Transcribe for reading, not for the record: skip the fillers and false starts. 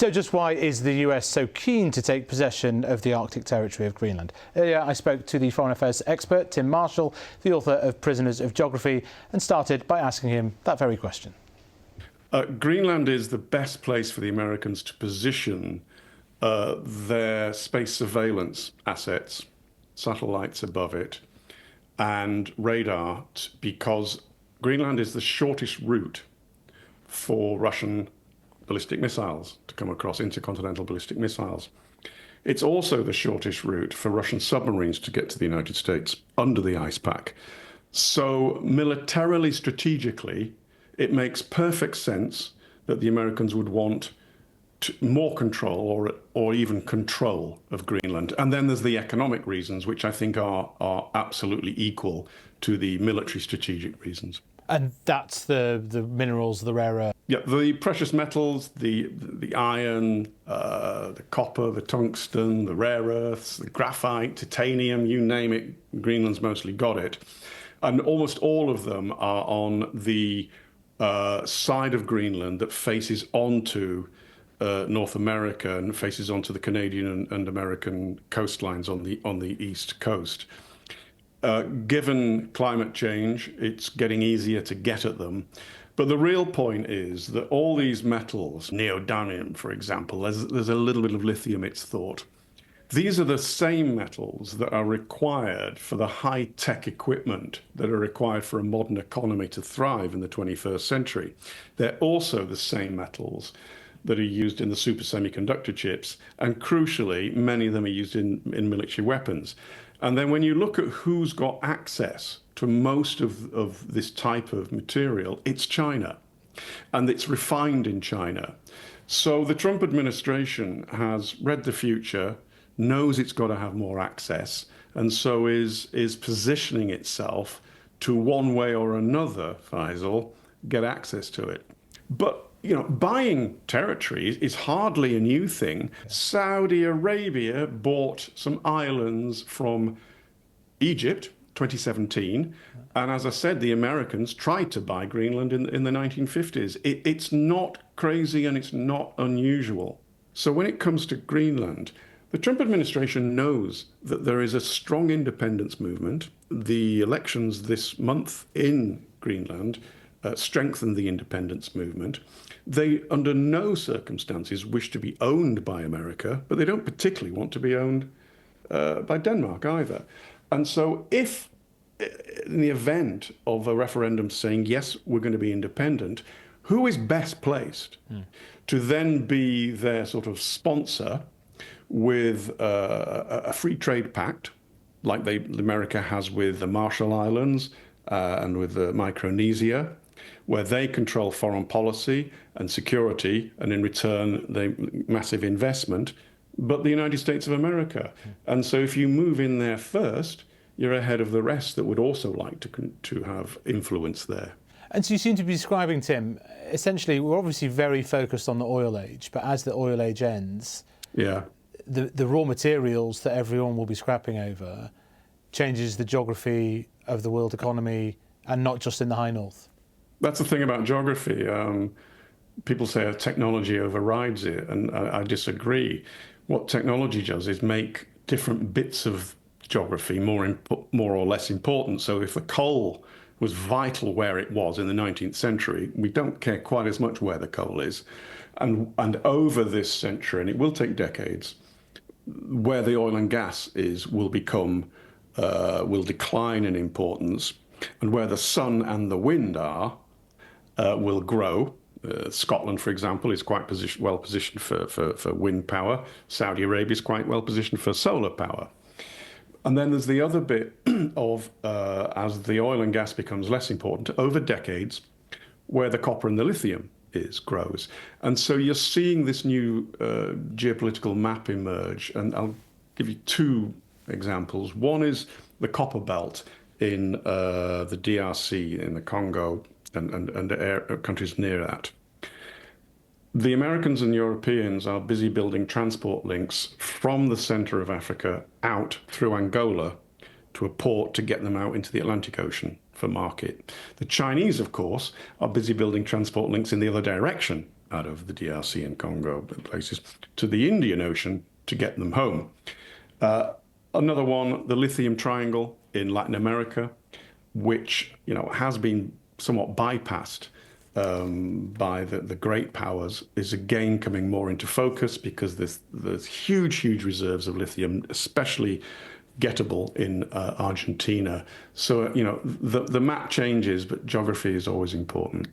So just why is the US so keen to take possession of the Arctic territory of Greenland? Earlier I spoke to the foreign affairs expert Tim Marshall, the author of Prisoners of Geography, and started by asking him that very question. Greenland is the best place for the Americans to position their space surveillance assets, satellites above it, and radar, because Greenland is the shortest route for Russian ballistic missiles to come across, intercontinental ballistic missiles. It's also the shortest route for Russian submarines to get to the United States under the ice pack. So militarily, strategically, it makes perfect sense that the Americans would want more control or even control of Greenland. And then there's the economic reasons, which I think are absolutely equal to the military strategic reasons. And that's the minerals, the rare earth. Yeah, the precious metals, the iron, the copper, the tungsten, the rare earths, the graphite, titanium, you name it, Greenland's mostly got it. And almost all of them are on the side of Greenland that faces onto North America and faces onto the Canadian and American coastlines on the east coast. Given climate change, it's getting easier to get at them. But the real point is that all these metals, neodymium, for example, there's a little bit of lithium, it's thought. These are the same metals that are required for the high-tech equipment that are required for a modern economy to thrive in the 21st century. They're also the same metals that are used in the super semiconductor chips, and crucially, many of them are used in military weapons. And then when you look at who's got access to most of this type of material, it's China, and it's refined in China. So the Trump administration has read the future, knows it's got to have more access, and so is positioning itself to, one way or another, Faisal, get access to it. But you know, buying territory is hardly a new thing. Saudi Arabia bought some islands from Egypt, 2017. And as I said, the Americans tried to buy Greenland in the 1950s. It's not crazy and it's not unusual. So when it comes to Greenland, the Trump administration knows that there is a strong independence movement. The elections this month in Greenland strengthen the independence movement. They, under no circumstances, wish to be owned by America, but they don't particularly want to be owned by Denmark either. And so if, in the event of a referendum saying, yes, we're going to be independent, who is best placed to then be their sort of sponsor with a free trade pact, like America has with the Marshall Islands and with Micronesia, where they control foreign policy and security, and in return, they massive investment, but the United States of America. And so if you move in there first, you're ahead of the rest that would also like to have influence there. And so you seem to be describing, Tim, essentially, we're obviously very focused on the oil age, but as the oil age ends, the raw materials that everyone will be scrapping over changes the geography of the world economy, and not just in the high north. That's the thing about geography. People say technology overrides it, and I disagree. What technology does is make different bits of geography more or less important. So if the coal was vital where it was in the 19th century, we don't care quite as much where the coal is. And over this century, and it will take decades, where the oil and gas is will decline in importance, and where the sun and the wind are will grow. Scotland, for example, is quite well positioned for wind power. Saudi Arabia is quite well positioned for solar power. And then there's the other bit of, as the oil and gas becomes less important, over decades, where the copper and the lithium grows. And so you're seeing this new geopolitical map emerge. And I'll give you two examples. One is the copper belt in the DRC, in the Congo, and countries near that. The Americans and Europeans are busy building transport links from the center of Africa out through Angola to a port to get them out into the Atlantic Ocean for market. The Chinese, of course, are busy building transport links in the other direction out of the DRC and Congo places to the Indian Ocean to get them home. Another one, the lithium triangle in Latin America, which has been somewhat bypassed by the great powers, is again coming more into focus because there's huge reserves of lithium, especially gettable in Argentina. So the map changes, but geography is always important.